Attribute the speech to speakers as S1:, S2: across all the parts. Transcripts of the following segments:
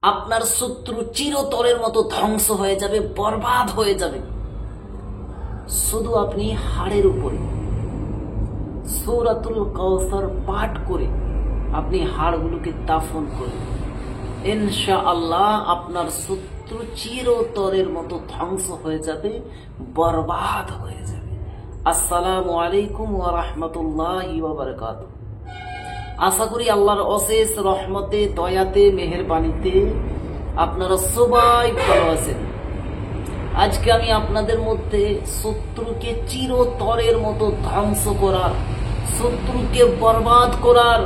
S1: আপনার শত্রু চিরতরের মতো ধ্বংস হয়ে যাবে, বরবাদ হয়ে যাবে। শুধু আপনি হাড়ের উপরে সূরাতুল কাউসার পাঠ করে আপনি হাড়গুলোকে দাফন করবেন, ইনশাআল্লাহ আপনার শত্রু চিরতরের মতো ধ্বংস হয়ে যাবে, বরবাদ হয়ে যাবে। আসসালামু আলাইকুম ওয়া রাহমাতুল্লাহি ওয়া বারাকাতুহু। আশা করি আল্লাহর অশেষ রহমতে, দয়াতে, মেহেরবানিতে আপনারা সবাই ভালো আছেন। আজকে আমি আপনাদের মধ্যে শত্রুকে চিরতরের মতো ধ্বংস করার, শত্রুকে বরবাদ করার,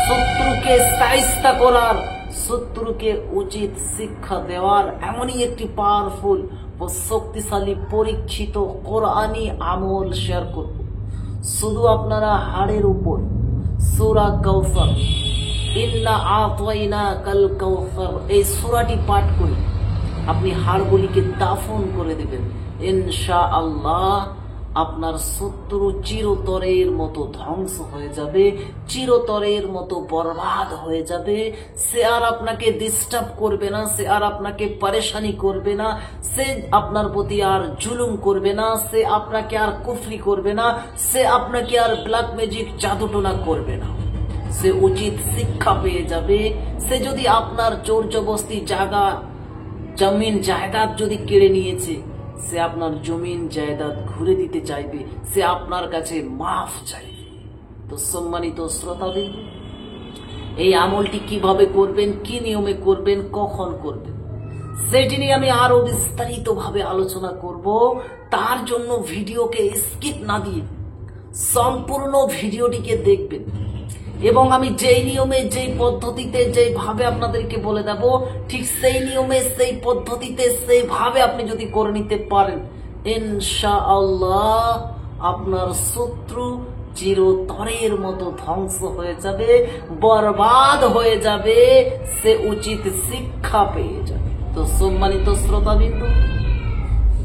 S1: শত্রুকে শায়েস্তা করার, শত্রুকে উচিত শিক্ষা দেওয়ার এমনই একটি পাওয়ারফুল ও শক্তিশালী পরীক্ষিত কোরআনী আমল শেয়ার করব। শুধু আপনারা হাড়ের উপর সূরা কাউসার, ইন্না আতাইনাকাল কাউসার, এই সূরাটি পাঠ করে আপনি হাড়গুলিকে দাফন করে দেবেন, ইনশাআল্লাহ আপনার শত্রু চিরতরের মতো ধ্বংস হয়ে যাবে, চিরতরের মতো বরবাদ হয়ে যাবে। সে আর আপনাকে ডিস্টার্ব করবে না, সে আর আপনাকে পরেশানি করবে না, সে আপনার প্রতি আর জুলুম করবে না, সে আপনাকে আর কুফরি করবে না, সে আপনাকে আর ব্ল্যাক ম্যাজিক জাদুটোনা করবে না। সে উচিত শিক্ষা পেয়ে যাবে। সে যদি আপনার জোর জবরদস্তি জায়গা, জমিন জায়দাদ যদি কেড়ে নিয়েছে, সে আপনার জমিন জায়দাদ ঘুরে দিতে চাইবে, সে আপনার কাছে মাফ চাইবে। তো সম্মানিত শ্রোতাবৃন্দ, এই আমলটি কিভাবে করবেন, কি নিয়মে করবেন, কখন করবেন, সেটি নিয়ে আমি আরো বিস্তারিত ভাবে আলোচনা করব। তার জন্য ভিডিওকে স্কিপ না দিয়ে সম্পূর্ণ ভিডিওটিকে দেখবেন এবং আমি যেই নিয়মে, যেই পদ্ধতিতে, যেইভাবে আপনাদেরকে বলে দেব, ঠিক সেই নিয়মে, সেই পদ্ধতিতে, সেইভাবে আপনি যদি করে নিতে পারেন, ইনশাআল্লাহ আপনার শত্রু চিরতরের মতো ধ্বংস হয়ে যাবে, বরবাদ হয়ে যাবে, সে উচিত শিক্ষা পেয়ে যাবে। তো সম্মানিত শ্রোতাবিন্দু,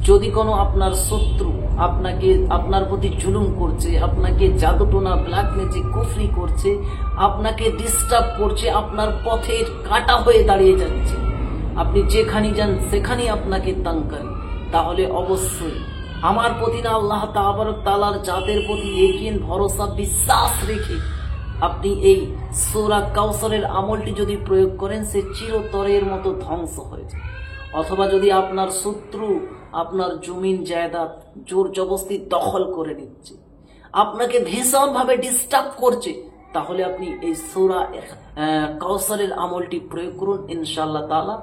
S1: যদি কোনো আপনার শত্রু আপনাকে, আপনার প্রতি জুলুম করছে, আপনাকে জাদুটোনা, ব্ল্যাক ম্যাজিক, কুফরি করছে, আপনাকে ডিস্টার্ব করছে, আপনার পথের কাঁটা হয়ে দাঁড়িয়ে যাচ্ছে, আপনি যেখানে যান সেখানেই আপনাকে তাঙ্কারি, তাহলে অবশ্যই আমার প্রতি না, আল্লাহ তাবারক তাআলার জাতের প্রতি ইয়াকিন, ভরসা, বিশ্বাস রেখে আপনি এই সূরা কাউসারের আমলটি যদি প্রয়োগ করেন, সে চিরতরের মতো ধ্বংস হয়ে যায়। অথবা যদি আপনার শত্রু আপনার জমিন জায়দাদ জোর জবরদস্তি দখল করে নিচ্ছে, আপনাকে ভীষণ ভাবে ডিস্টার্ব করছে, তাহলে আপনি এই সূরা কাউসারের আমলটি প্রয়োগ করুন, ইনশাআল্লাহ তাআলা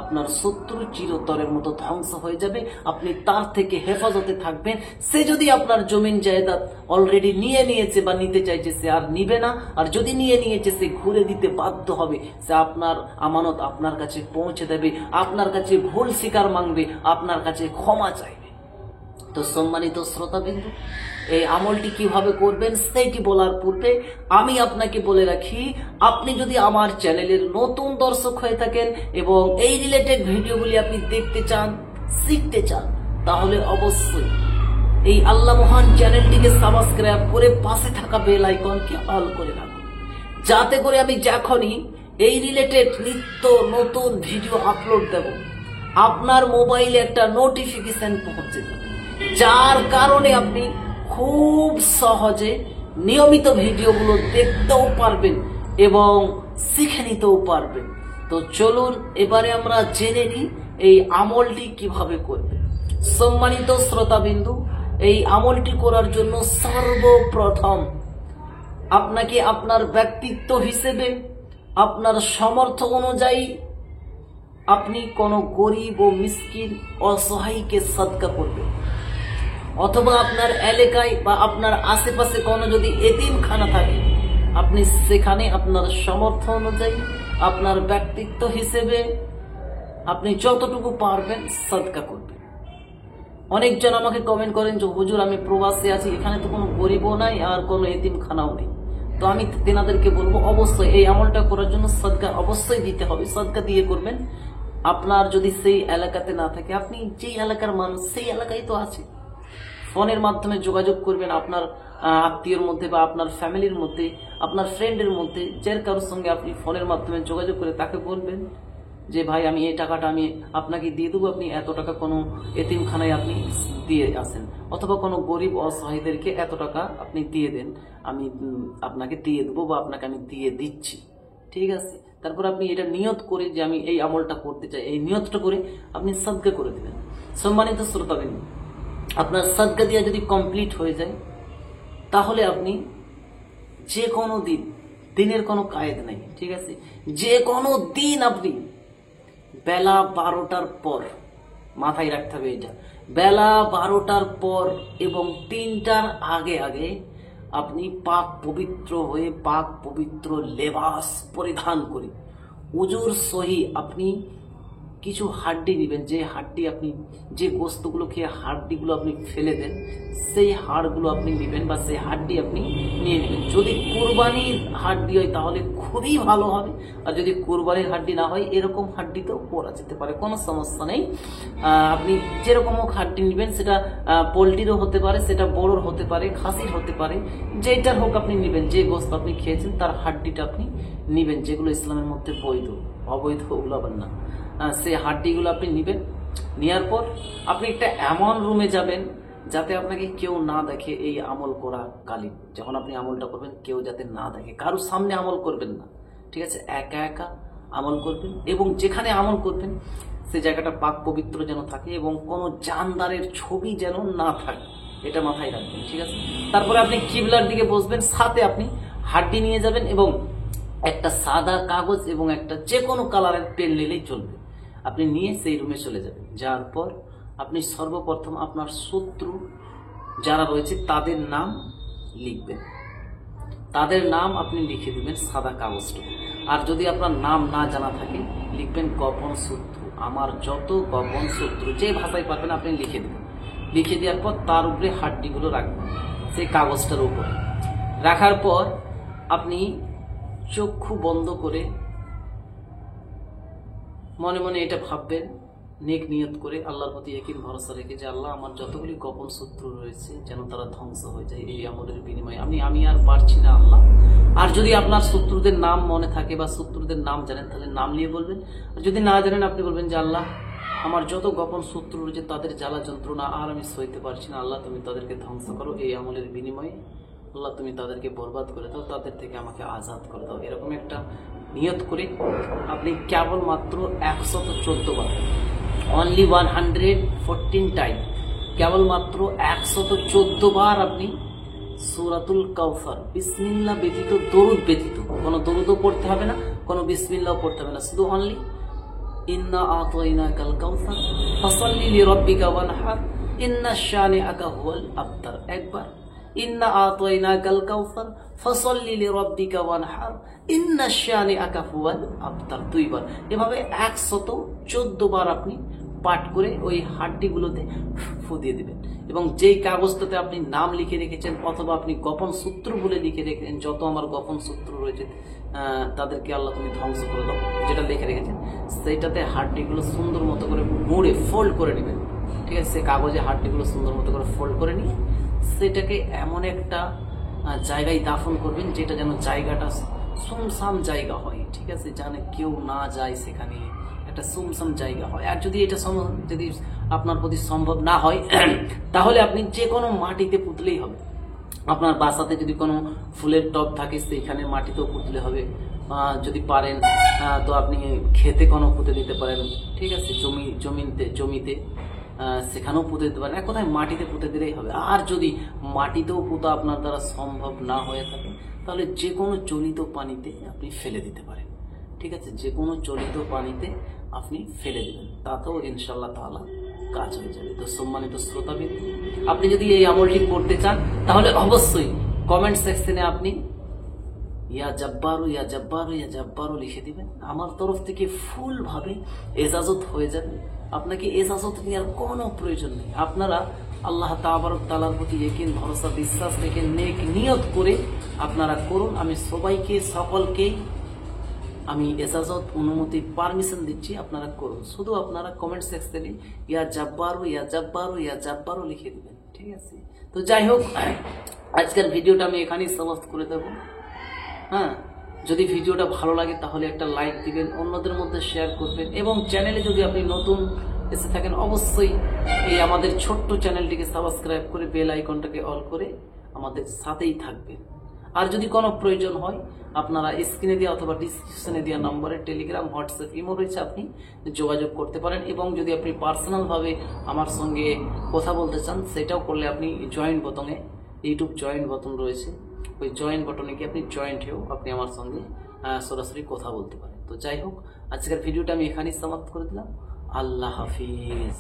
S1: আপনার শত্রু চিরতরের মতো ধ্বংস হয়ে যাবে, আপনি তার থেকে হেফাজতে থাকবেন। সে যদি আপনার জমিন জায়দাদ অলরেডি নিয়ে নিয়েছে বা নিতে চাইছে, সে আর নিবে না, আর যদি নিয়ে নিয়েছে সে ঘুরে দিতে বাধ্য হবে। সে আপনার আমানত আপনার কাছে পৌঁছে দেবে, আপনার কাছে ভুল স্বীকার মাংবে, আপনার কাছে ক্ষমা চাইবে। তো সম্মানিত শ্রোতাবিন্দু, এই আমলটি কিভাবে করবেন সেইটি বলার পূর্বে আমি আপনাকে বলে রাখি, আপনি যদি আমার চ্যানেলের নতুন দর্শক হয়ে থাকেন এবং এই রিলেটেড ভিডিওগুলি আপনি দেখতে চান, শিখতে চান, তাহলে অবশ্যই এই আল্লাহ মহান চ্যানেলটিকে সাবস্ক্রাইব করে পাশে থাকা বেল আইকনকে অল করে রাখুন, যাতে করে আমি যখনই এই রিলেটেড নিত্য নতুন ভিডিও আপলোড দেব, আপনার মোবাইলে একটা নোটিফিকেশন পৌঁছে যাবে, যার কারণে আপনি খুব সহজে নিয়মিত ভিডিওগুলো দেখতেও পারবেন এবং শিখে নিতেও পারবেন। তো চলুন এবারে আমরা জেনে নিই এই আমলটি কিভাবে করবেন। সম্মানিত শ্রোতাবিন্দু, এই আমলটি করার জন্য সর্বপ্রথম আপনাকে আপনার ব্যক্তিত্ব হিসেবে, আপনার সামর্থ্য অনুযায়ী আপনি কোনো গরিব ও মিসকিন অসহায়কে সদকা করবেন, অথবা আপনার এলাকায় বা আপনার আশেপাশে কোনো যদি এতিমখানা থাকে, আপনি সেখানে আপনার সামর্থ্য অনুযায়ী, আপনার ব্যক্তিত্ব হিসেবে আপনি যতটুকু পারবেন সদকা করবেন। অনেকজন আমাকে কমেন্ট করেন যে হুজুর আমি প্রবাসে আছি, এখানে তো কোনো গরিবও নাই আর কোনো এতিমখানাও নেই। তো আমি তেনাদেরকে বলবো, অবশ্যই এই আমলটা করার জন্য সদকা অবশ্যই দিতে হবে, সদকা দিয়ে করবেন। আপনার যদি সেই এলাকাতে না থাকে, আপনি যেই এলাকার মানুষ সেই এলাকায় তো আছে, ফোনের মাধ্যমে যোগাযোগ করবেন আপনার আত্মীয়র মধ্যে বা আপনার ফ্যামিলির মধ্যে, আপনার ফ্রেন্ডের মধ্যে, যার কারোর সঙ্গে আপনি ফোনের মাধ্যমে যোগাযোগ করে তাকে বলবেন যে ভাই আমি এই টাকাটা আমি আপনাকে দিয়ে দেবো, আপনি এত টাকা কোনো এতিমখানায় আপনি দিয়ে আসেন, অথবা কোনো গরিব অসহায়দেরকে এত টাকা আপনি দিয়ে দেন, আমি আপনাকে দিয়ে দেবো বা আপনাকে আমি দিয়ে দিচ্ছি, ঠিক আছে। তারপর আপনি এটা নিয়ত করে যে আমি এই আমলটা করতে চাই, এই নিয়তটা করে আপনি সাদকা করে দেবেন। সম্মানিত শ্রোতাবৃন্দ, আপনার সাদকা দিয়া যদি কমপ্লিট হয়ে যায়, তাহলে আপনি যে কোনো দিনের কোনো কায়েদ নাই, ঠিক আছে, যে কোনো দিন আপনি বেলা 12টার পর, মাথায় রাখতে হবে এটা, বেলা 12টার পর এবং 3টার আগে আগে আপনি পাক পবিত্র হয়ে পাক পবিত্র লেবাস পরিধান করে উজুর সহি আপনি কিছু হাড্ডি নেবেন, যে হাড্ডি আপনি যে গোস্তগুলো খেয়ে হাড্ডিগুলো আপনি ফেলে দেন, সেই হাড়গুলো আপনি নেবেন বা সেই হাড্ডি আপনি নিয়ে নেবেন। যদি কোরবানির হাড্ডি হয় তাহলে খুবই ভালো হবে, আর যদি কোরবানির হাড্ডি না হয় এরকম হাড্ডিতেও করা যেতে পারে, কোনো সমস্যা নেই। আপনি যেরকম হোক হাড্ডি নেবেন, সেটা পোলট্রিরও হতে পারে, সেটা বড়োর হতে পারে, খাসির হতে পারে, যেটার হোক আপনি নেবেন, যে গোস্ত আপনি খেয়েছেন তার হাড্ডিটা আপনি নেবেন, যেগুলো ইসলামের মধ্যে বৈধ, অবৈধ ওগুলো আবার না। সেই হাড্ডিগুলো আপনি নেবেন, নেওয়ার পর আপনি একটা এমন রুমে যাবেন যাতে আপনাকে কেউ না দেখে এই আমল করা কালীন। যখন আপনি আমলটা করবেন কেউ যাতে না দেখে, কারোর সামনে আমল করবেন না, ঠিক আছে, একা একা আমল করবেন। এবং যেখানে আমল করবেন সে জায়গাটা পাক পবিত্র যেন থাকে এবং কোনো জানদারের ছবি যেন না থাকে, এটা মাথায় রাখবেন, ঠিক আছে। তারপরে আপনি কিবলার দিকে বসবেন, সাথে আপনি হাড্ডি নিয়ে যাবেন এবং একটা সাদা কাগজ এবং একটা যে কোনো কালারের পেন নিলেই চলবে। আপনি নিয়ে সেই রুমে চলে যাবেন। যাওয়ার পর আপনি সর্বপ্রথম আপনার শত্রু যারা রয়েছে তাদের নাম লিখবেন, তাদের নাম আপনি লিখে দিবেন সাদা কাগজটা। আর যদি আপনার নাম না জানা থাকে লিখবেন গোপন শত্রু, আমার যত গোপন শত্রু, যে ভাষায় পারবেন আপনি লিখে দেবেন। লিখে দেওয়ার পর তার উপরে হাড্ডিগুলো রাখবেন সেই কাগজটার উপরে। রাখার পর আপনি চক্ষু বন্ধ করে মনে মনে এটা ভাববেন, নেক নিয়ত করে, আল্লাহর প্রতি ইয়াকিন ভরসা রেখে যে আল্লাহ আমার যতগুলি গোপন শত্রু রয়েছে যেন তারা ধ্বংস হয়ে যায় এই আমলের বিনিময়ে, আমি আর পারছি না আল্লাহ। আর যদি আপনার শত্রুদের নাম মনে থাকে বা শত্রুদের নাম জানেন তাহলে নাম নিয়ে বলবেন, আর যদি না জানেন আপনি বলবেন যে আল্লাহ আমার যত গোপন শত্রু রয়েছে তাদের জ্বালা যন্ত্রণা আর আমি সইতে পারছি না, আল্লাহ তুমি তাদেরকে ধ্বংস করো এই আমলের বিনিময়ে, আল্লাহ তুমি তাদেরকে বরবাদ করে দাও, তাদের থেকে আমাকে আজাদ করে দাও। এরকম একটা নিয়ত করে আপনি কেবলমাত্র 114 বার, অনলি 114 টাইম, কেবলমাত্র 114 বার আপনি সূরাতুল কাউসার বিসমিল্লাহ ব্যতীত, দরুদ ব্যতীত, কোনো দরুদও পড়তে হবে না, কোনো বিসমিল্লাহও পড়তে হবে না, শুধু অনলি ইন্না আতাইনাকাল কাউসার ফাসাল্লি লিরাব্বিকা ওয়ানহার ইন্না শানিআকা হুয়াল আবতার একবার, ইন্না আতাইনাকাল কাউসার ফাসাল্লি লিরাব্বিকা ওয়ানহার ইন্না শানিআকা হুয়াল আবতার দুইবার। এভাবে 114 বার আপনি পাঠ করে ওই হাড্ডিগুলোতে ফু দিয়ে দেবেন। এবং যেই কাগজটাতে আপনি নাম লিখে রেখেছেন অথবা আপনি গোপন সূত্র বলে লিখে রেখেছেন, যত আমার গোপন সূত্র রয়েছে তাদেরকে আল্লাহ তুমি ধ্বংস করে দাও, যেটা লিখে রেখেছেন সেইটাতে হাড্ডিগুলো সুন্দর মতো করে মুড়ে ফোল্ড করে নেবেন, ঠিক আছে। সে কাগজে হাড্ডিগুলো সুন্দর মতো করে ফোল্ড করে নিয়ে সেটাকে এমন একটা জায়গায় দাফন করবেন যেটা যেন জায়গাটা সুমসাম জায়গা হয়, ঠিক আছে, যেন কেউ না যায়, সেখানে একটা সুমসাম জায়গা হয়। আর যদি এটা যদি আপনার প্রতি সম্ভব না হয় তাহলে আপনি যে কোনো মাটিতে পুঁতলেই হবে। আপনার বাসাতে যদি কোনো ফুলের টব থাকে সেইখানে মাটিতেও পুঁতলে হবে, যদি পারেন তো আপনি খেতে কোনো পুঁতে দিতে পারেন, ঠিক আছে, জমিতে সেখানেও পুঁতে দিতে পারেন, এক কথায় মাটিতে পুঁতে দিলেই হবে। আর যদি মাটিতেও পুঁতা আপনার দ্বারা সম্ভব না হয়ে থাকে তাহলে যে কোনো চলিত পানিতে আপনি ফেলে দিতে পারেন, ঠিক আছে, যে কোনো চলিত পানিতে আপনি ফেলে দেবেন, তাতেও ইনশাআল্লাহ তাআলা কাজ হয়ে যাবে। তো সম্মানিত শ্রোতাবৃন্দ, আপনি যদি এই আমলটি করতে চান তাহলে অবশ্যই কমেন্ট সেকশনে আপনি ইয়া জব্বারু ইয়া জব্বারু ইয়া জব্বারু লিখে দিবেন। আমার তরফ থেকে ফুল ভাবে এজাজত হয়ে যাবে, আপনাকে এজাজত নেওয়ার কোনো প্রয়োজন নেই। আপনারা আল্লাহ তাবারক তাআলার প্রতি ইয়াকিন ভরসা বিশ্বাস রেখে নেক নিয়ত করে আপনারা করুন। আমি সবাইকে সকলকেই আমি এজাজত অনুমতি পারমিশন দিচ্ছি, আপনারা করুন। শুধু আপনারা কমেন্ট সেকশনে ইয়া জব্বারু ইয়া জব্বারু ইয়া জব্বারু লিখে দিবেন, ঠিক আছে। তো যাই হোক, আজকের ভিডিওটা আমি এখানেই সমাপ্ত করে দেবো। হ্যাঁ, যদি ভিডিওটা ভালো লাগে তাহলে একটা লাইক দিবেন, অন্যদের মধ্যে শেয়ার করবেন, এবং চ্যানেলে যদি আপনি নতুন এসে থাকেন অবশ্যই এই আমাদের ছোট্ট চ্যানেলটিকে সাবস্ক্রাইব করে বেল আইকনটাকে অল করে আমাদের সাথেই থাকবেন। আর যদি কোনো প্রয়োজন হয় আপনারা স্ক্রিনে দেওয়া অথবা ডিসক্রিপশনে দেওয়া নম্বরে টেলিগ্রাম, হোয়াটসঅ্যাপ, ইমো রয়েছে, আপনি যোগাযোগ করতে পারেন। এবং যদি আপনি পার্সোনালভাবে আমার সঙ্গে কথা বলতে চান সেটাও করলে আপনি জয়েন্ট বোতামে, ইউটিউব জয়েন্ট বোতাম রয়েছে, ওই জয়েন্ট বাটনে গিয়ে আপনি জয়েন্ট হয়েও আপনি আমার সঙ্গে সরাসরি কথা বলতে পারেন। তো যাই হোক, আজকের ভিডিওটা আমি এখানেই সমাপ্ত করে দিলাম। আল্লাহ হাফিজ।